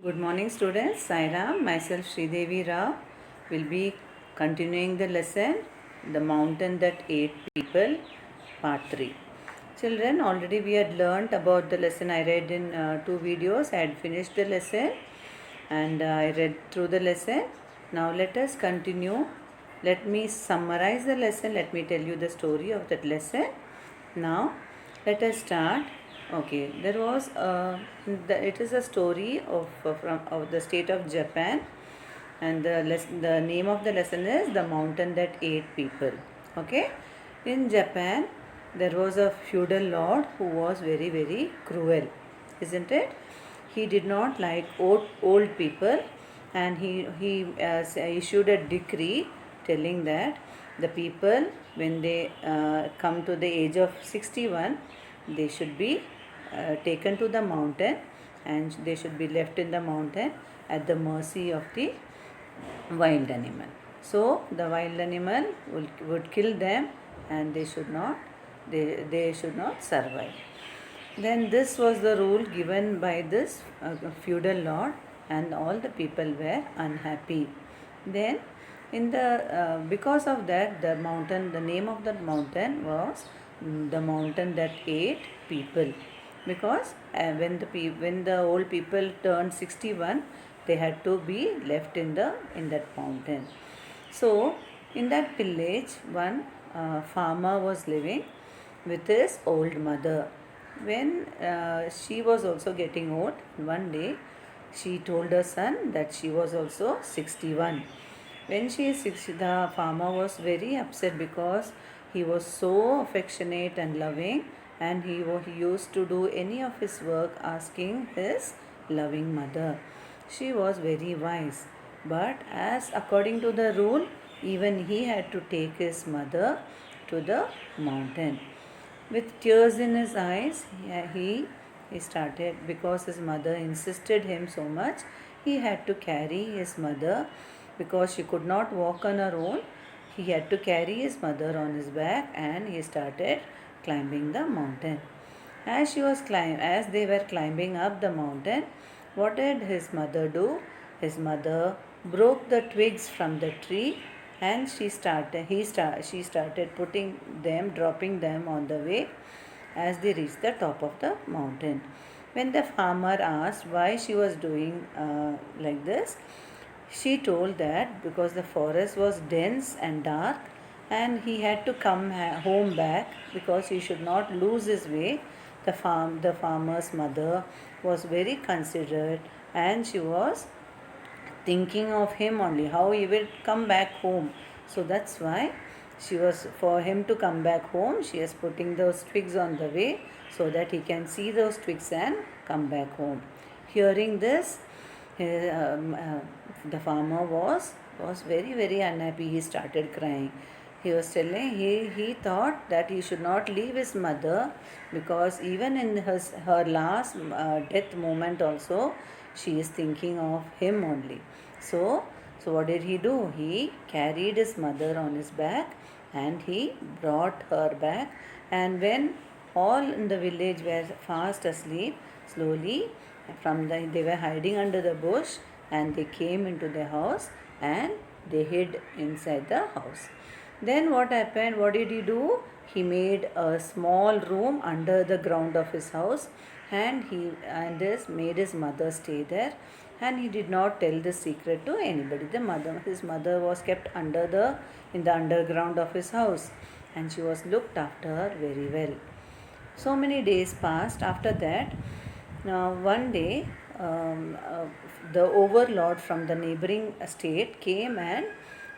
Good morning students. Sairam, myself Sridevi Rao will be continuing the lesson The Mountain That Ate People Part 3. Children, already we had learnt about the lesson. I read in two videos. I had finished the lesson and I read through the lesson. Now let us continue. Let me summarize the lesson. Let me tell you the story of that lesson. Now let us start. Okay, there was it is a story of the state of Japan, and the name of the lesson is The Mountain That Ate People. Okay, in Japan there was a feudal lord who was very cruel, isn't it? He did not like old people, and he issued a decree telling that the people, when they come to the age of 61, they should be taken to the mountain, and they should be left in the mountain at the mercy of the wild animal. So the wild animal would kill them, and they should not survive. Then this was the rule given by this feudal lord, and all the people were unhappy. Then in the because of that, the name of that mountain was the mountain that ate people, because when the old people turned 61, they had to be left in that mountain. So in that village, one farmer was living with his old mother. When she was also getting old, one day she told her son that she was also 61. When she is 60, the farmer was very upset because he was so affectionate and loving, and he used to do any of his work asking his loving mother. She was very wise, but as according to the rule, even he had to take his mother to the mountain. With tears in his eyes, he started, because his mother insisted him so much. He had to carry his mother because she could not walk on her own. He had to carry his mother on his back, and he started climbing the mountain. As they were climbing up the mountain, what did his mother do? His mother broke the twigs from the tree, and she started dropping them on the way as they reached the top of the mountain. When the farmer asked why she was doing like this, she told that because the forest was dense and dark, and he had to come home back because he should not lose his way. The farmer's mother was very considerate, and she was thinking of him only, how he will come back home. So that's why for him to come back home, she is putting those twigs on the way so that he can see those twigs and come back home. Hearing this, the farmer was very unhappy. He started crying. He was telling, he thought that he should not leave his mother, because even in her last death moment also, she is thinking of him only. So what did he do? He carried his mother on his back, and he brought her back. And when all in the village were fast asleep, slowly they were hiding under the bush, and they came into the house, and they hid inside the house. Then what happened? What did he do? He made a small room under the ground of his house, and made his mother stay there, and he did not tell the secret to anybody. His mother was kept in the underground of his house, and she was looked after very well. So many days passed. After that, one day, the overlord from the neighboring state came and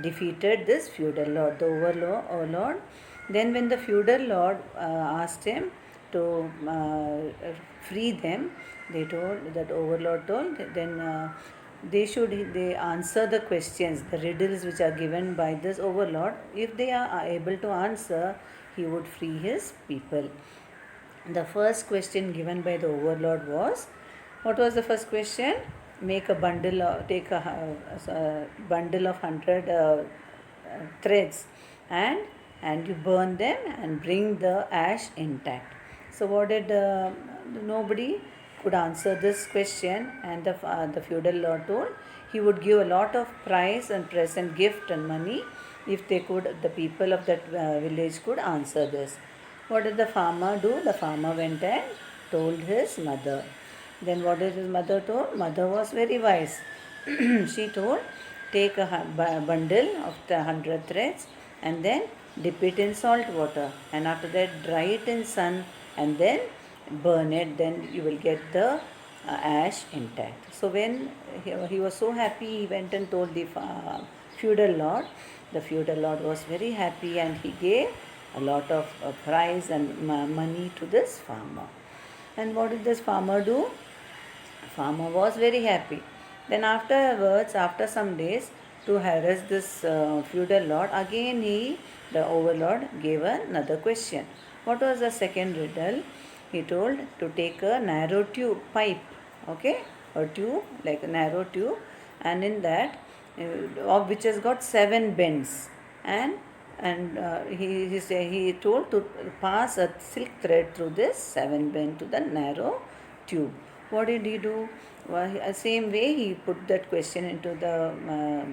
defeated this feudal lord, the overlord. Then, when the feudal lord asked him to free them, overlord told, then they answer the questions, the riddles which are given by this overlord. If they are able to answer, he would free his people. The first question given by the overlord was, what was the first question? Take a bundle of 100 threads, and you burn them and bring the ash intact. So what did nobody could answer this question, and the feudal lord told he would give a lot of prize and present gift and money if the people of that village could answer this. What did the farmer do? The farmer went and told his mother. Then what did his mother told? Mother was very wise. She told, take a bundle of the 100 threads and then dip it in salt water, and after that dry it in sun and then burn it, then you will get the ash intact. So when he was so happy, he went and told the feudal lord. The feudal lord was very happy and he gave a lot of prize and money to this farmer. And what did this farmer do? Farmer was very happy. Then afterwards, after some days, to harass this feudal lord, again the overlord, gave another question. What was the second riddle? He told to take a narrow tube, pipe, okay, a tube, like a narrow tube, and in that, of which has got 7 bends, and he told to pass a silk thread through this 7 bend to the narrow tube. What did he do? Well, same way he put that question into the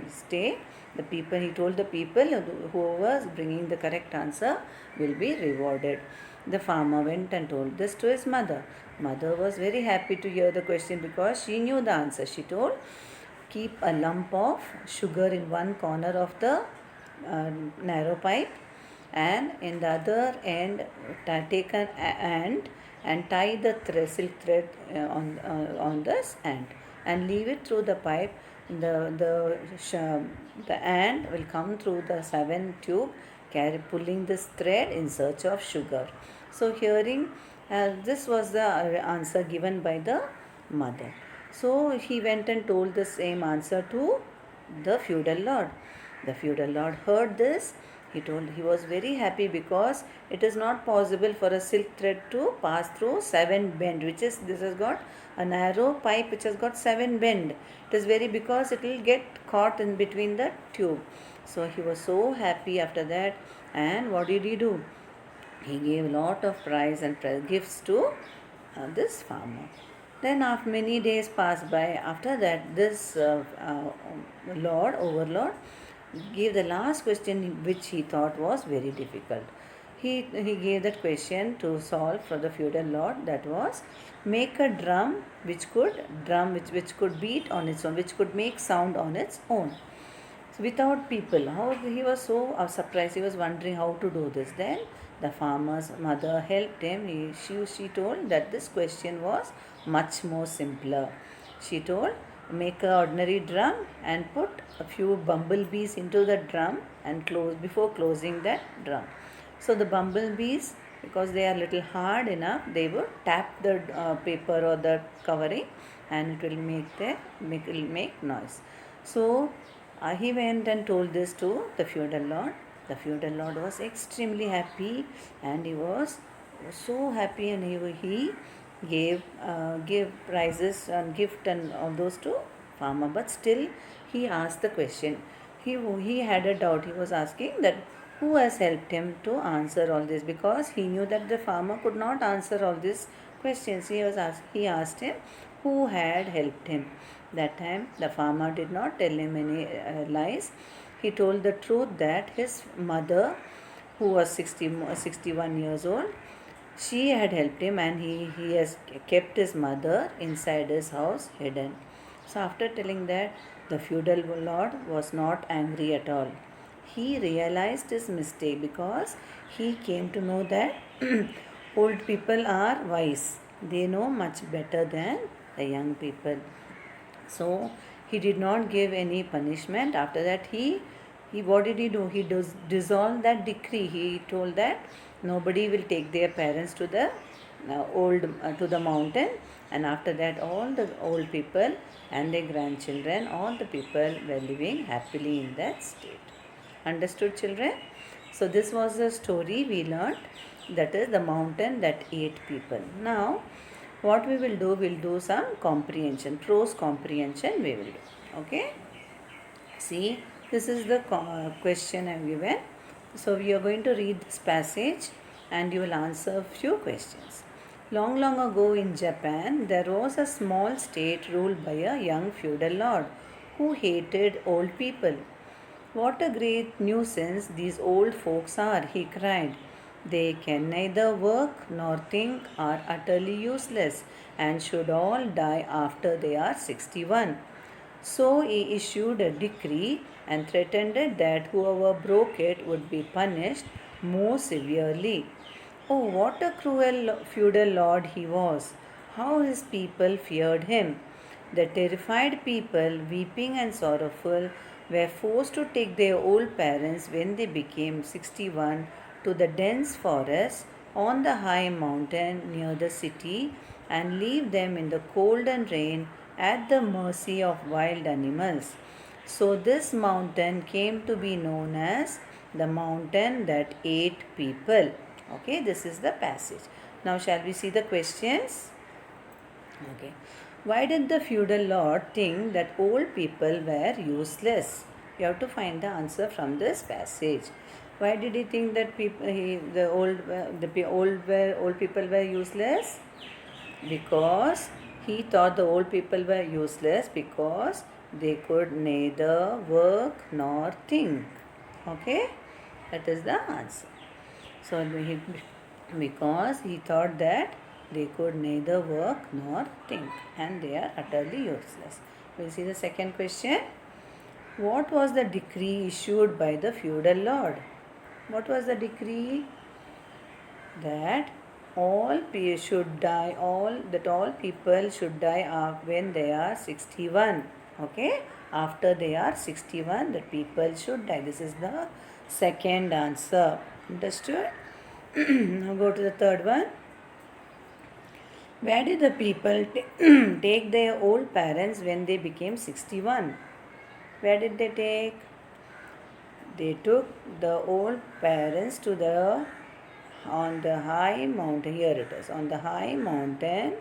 stay. The people, he told the people who was bringing the correct answer will be rewarded. The farmer went and told this to his mother. Mother was very happy to hear the question because she knew the answer. She told, keep a lump of sugar in one corner of the narrow pipe, and in the other end take an ant and tie the silk thread on this ant and leave it through the pipe. The ant will come through the 7 tube, pulling this thread in search of sugar. So hearing this was the answer given by the mother. So he went and told the same answer to the feudal lord. The feudal lord heard this. He was very happy because it is not possible for a silk thread to pass through 7 bend, this has got a narrow pipe which has got 7 bend. It is very, because it will get caught in between the tube. So he was so happy after that, and what did he do? He gave a lot of prize and gifts to this farmer. Then after many days passed by, after that this overlord, gave the last question which he thought was very difficult. He gave that question to solve for the feudal lord, that was, make a drum which could beat on its own, which could make sound on its own. So without people. How he was so surprised. He was wondering how to do this. Then the farmer's mother helped him. She told that this question was much more simpler. She told, make an ordinary drum and put a few bumblebees into the drum and before closing that drum. So the bumblebees, because they are little hard enough, they would tap the paper or the covering, and it will make noise. So he went and told this to the feudal lord. The feudal lord was extremely happy, and he was so happy, and he gave prizes and gift and all those to farmer. But still he asked the question. He had a doubt. He was asking that who has helped him to answer all this, because he knew that the farmer could not answer all these questions. He asked him who had helped him. That time the farmer did not tell him any lies. He told the truth, that his mother, who was 61 years old, she had helped him, and he has kept his mother inside his house hidden. So after telling that, the feudal lord was not angry at all. He realized his mistake, because he came to know that old people are wise. They know much better than the young people. So he did not give any punishment. After that, what did he do? He dissolved that decree. He told that nobody will take their parents to the to the mountain, and after that all the old people and their grandchildren, all the people were living happily in that state. Understood, children? So this was the story we learnt, that is the mountain that ate people. Now what we will do, we'll do some comprehension, prose comprehension we will do. Okay, see, this is the question I have given. So we are going to read this passage and you will answer a few questions. Long, long ago in Japan, there was a small state ruled by a young feudal lord who hated old people. What a great nuisance these old folks are, he cried. They can neither work nor think, are utterly useless, and should all die after they are 61. So he issued a decree and threatened that whoever broke it would be punished more severely. Oh, what a cruel feudal lord he was! How his people feared him! The terrified people, weeping and sorrowful, were forced to take their old parents when they became 61 to the dense forest on the high mountain near the city and leave them in the cold and rain at the mercy of wild animals. So, this mountain came to be known as the mountain that ate people. Okay, this is the passage. Now, shall we see the questions? Okay. Why did the feudal lord think that old people were useless? You have to find the answer from this passage. Why did he think that old people were useless? Because he thought the old people were useless because they could neither work nor think. Okay, that is the answer. So, because he thought that they could neither work nor think and they are utterly useless. We'll see the second question. What was the decree issued by the feudal lord? What was the decree? That all should die, all people should die when they are 61. Okay, after they are 61, the people should die. This is the second answer. Understood? Now go to the third one. Where did the people take their old parents when they became 61? Where did they take? They took the old parents to the on the high mountain. Here it is, on the high mountain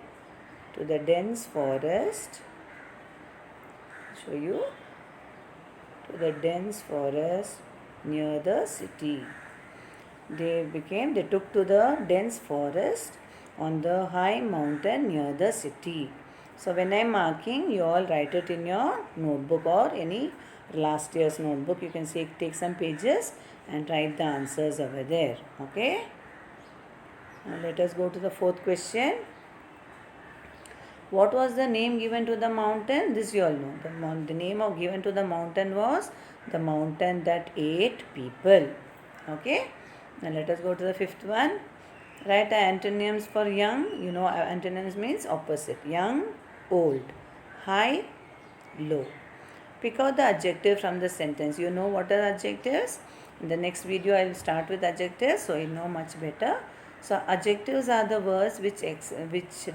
to the dense forest. Show you, to the dense forest near the city. They took to the dense forest on the high mountain near the city. So when I am marking, you all write it in your notebook or any last year's notebook. You can take some pages and write the answers over there. Okay. Now let us go to the fourth question. What was the name given to the mountain? This you all know. The name given to the mountain was the mountain that ate people. Okay. Now let us go to the fifth one. Write the antonyms for young. You know, antonyms means opposite. Young, old. High, low. Pick out the adjective from the sentence. You know what are adjectives? In the next video, I will start with adjectives, so you know much better. So adjectives are the words which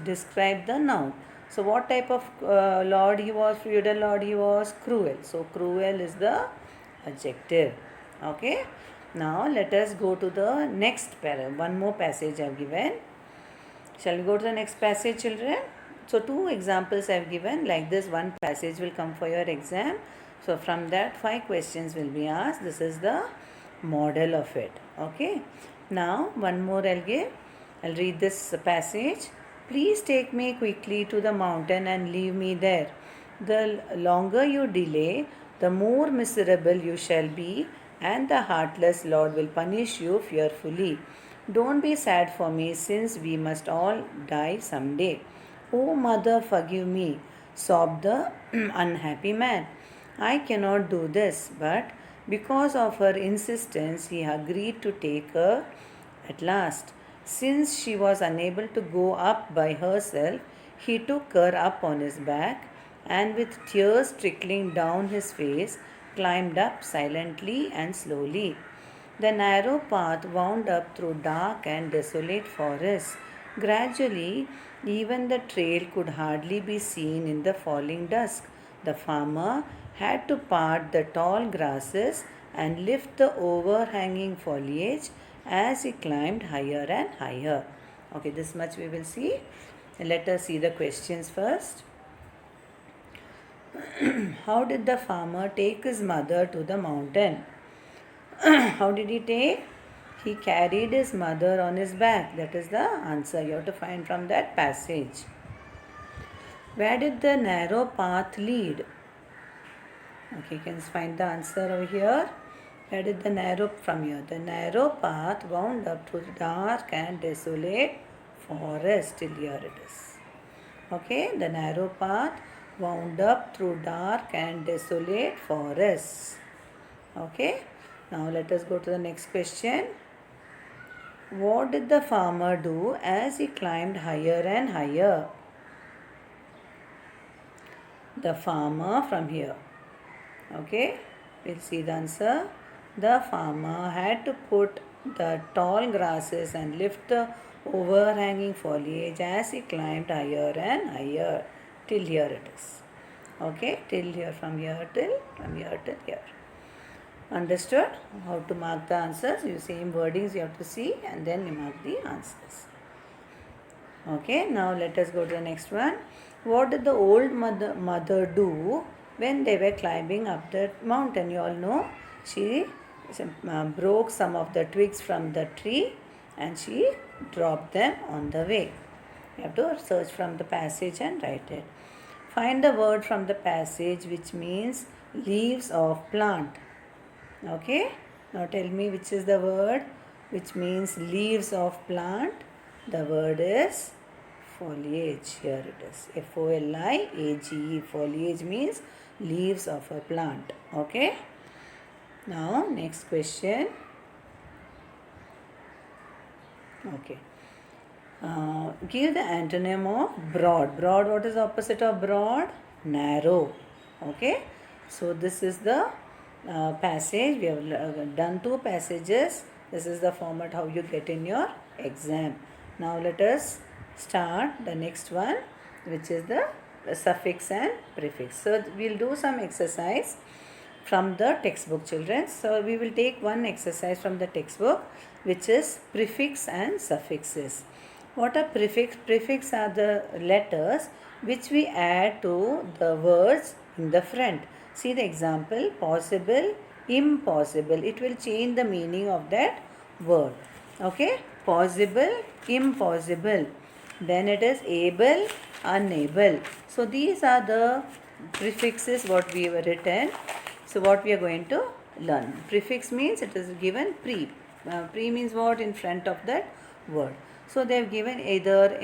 describe the noun. So what type of lord he was? Feudal lord he was? Cruel. So cruel is the adjective. Okay. Now let us go to the next paragraph. One more passage I have given. Shall we go to the next passage, children? So two examples I have given. Like this, one passage will come for your exam. So from that 5 questions will be asked. This is the model of it. Okay. Now one more I'll give. I'll read this passage. Please take me quickly to the mountain and leave me there. The longer you delay, the more miserable you shall be, and the heartless Lord will punish you fearfully. Don't be sad for me, since we must all die someday. Oh, mother, forgive me, sobbed the unhappy man. I cannot do this, but because of her insistence, he agreed to take her at last. Since she was unable to go up by herself, he took her up on his back and, with tears trickling down his face, climbed up silently and slowly. The narrow path wound up through dark and desolate forests. Gradually, even the trail could hardly be seen in the falling dusk. The farmer had to part the tall grasses and lift the overhanging foliage as he climbed higher and higher. Okay, this much we will see. Let us see the questions first. How did the farmer take his mother to the mountain? How did he take? He carried his mother on his back. That is the answer you have to find from that passage. Where did the narrow path lead? Okay, you can find the answer over here. Where did the narrow from here? The narrow path wound up through the dark and desolate forest. Till here it is. Okay, the narrow path wound up through dark and desolate forests. Okay, now let us go to the next question. What did the farmer do as he climbed higher and higher? The farmer from here. Okay, we'll see the answer. The farmer had to put the tall grasses and lift the overhanging foliage as he climbed higher and higher. Till here it is. Okay, till here, from here till here. Understood how to mark the answers? You same wordings you have to see and then you mark the answers. Okay, now let us go to the next one. What did the old mother do when they were climbing up the mountain? You all know she broke some of the twigs from the tree and she dropped them on the way. You have to search from the passage and write it. Find the word from the passage which means leaves of plant. Okay, now tell me which is the word which means leaves of plant. The word is foliage. Here it is. Foliage. Foliage means leaves of a plant. Okay. Now next question. Okay. Give the antonym of broad. Broad, what is the opposite of broad? Narrow. Okay. So this is the passage. We have done 2 passages. This is the format how you get in your exam. Now let us start the next one, which is the suffix and prefix. So we'll do some exercise from the textbook, children. So we will take one exercise from the textbook, which is prefix and suffixes. What are prefix? Prefix are the letters which we add to the words in the front. See the example: possible, impossible. It will change the meaning of that word. Okay, possible, impossible. Then it is able, unable. So these are the prefixes what we have written. So what we are going to learn. Prefix means it is given pre. Pre means what? In front of that word. So they have given either,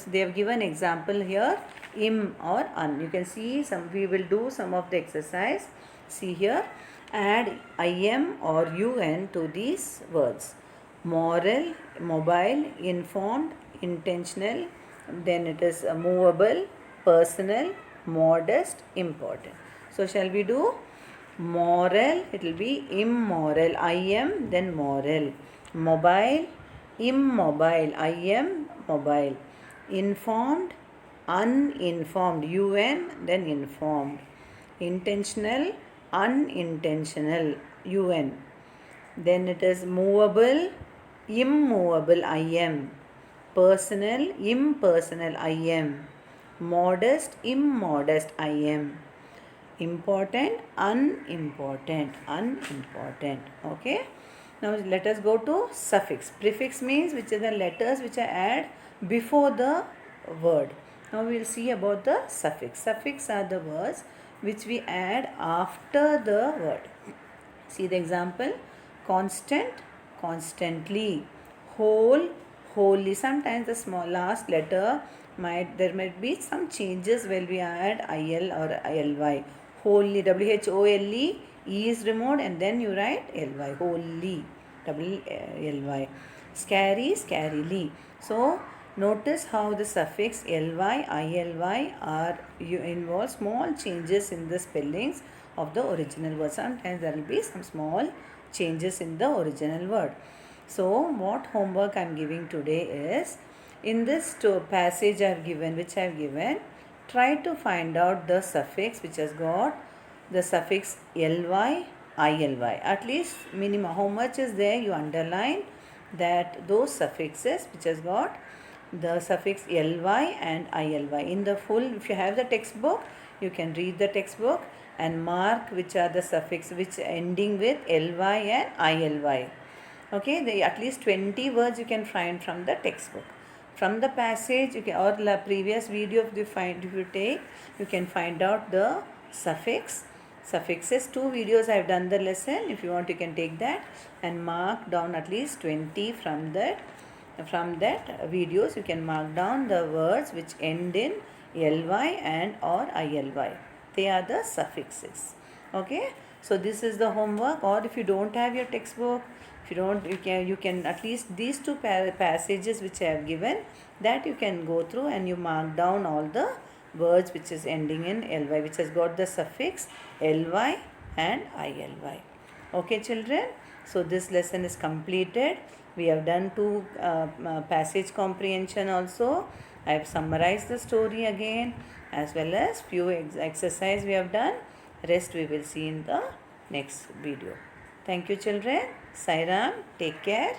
they have given example here, im or un. You can see some, we will do some of the exercise. See here, add im or un to these words. Moral, mobile, informed, intentional, then it is movable, personal, modest, important. So shall we do? Moral, it will be immoral, im, then moral. Mobile, immobile, im, mobile. Informed, uninformed, un, then informed. Intentional, unintentional, un. Then it is movable, immovable, im. Personal, impersonal, im. Modest, immodest, im. Important, unimportant, unimportant. Okay. Now let us go to suffix. Prefix means which are the letters which are add before the word. Now we will see about the suffix. Suffix are the words which we add after the word. See the example: constant, constantly; whole, wholly. Sometimes the small last letter there might be some changes when we add il or ly. Wholly, whole, e is removed and then you write ly, wholly, ly. Scary, scarily. So notice how the suffix ly, illy are involve small changes in the spellings of the original word. Sometimes there will be some small changes in the original word. So what homework I am giving today is, in this passage I have given, which I have given, try to find out the suffix which has got the suffix ly, illy. At least minimum how much is there, you underline that those suffixes which has got the suffix ly and illy. In the full, if you have the textbook, you can read the textbook and mark which are the suffix which ending with ly and illy. Okay, at least 20 words you can find from the textbook. From the passage, you can, or the previous video if you take, you can find out the suffixes. 2 videos I have done the lesson. If you want, you can take that and mark down at least 20 from that. From that videos, you can mark down the words which end in ly and or ily. They are the suffixes. Okay, so this is the homework. Or if you don't have your textbook, if you don't, you can at least these 2 passages which I have given, that you can go through and you mark down all the words which is ending in ly, which has got the suffix ly and ily. Okay children, so this lesson is completed. We have done 2 passage comprehension also. I have summarized the story again, as well as few exercise we have done. Rest we will see in the next video. Thank you children. Sai Ram. Take care.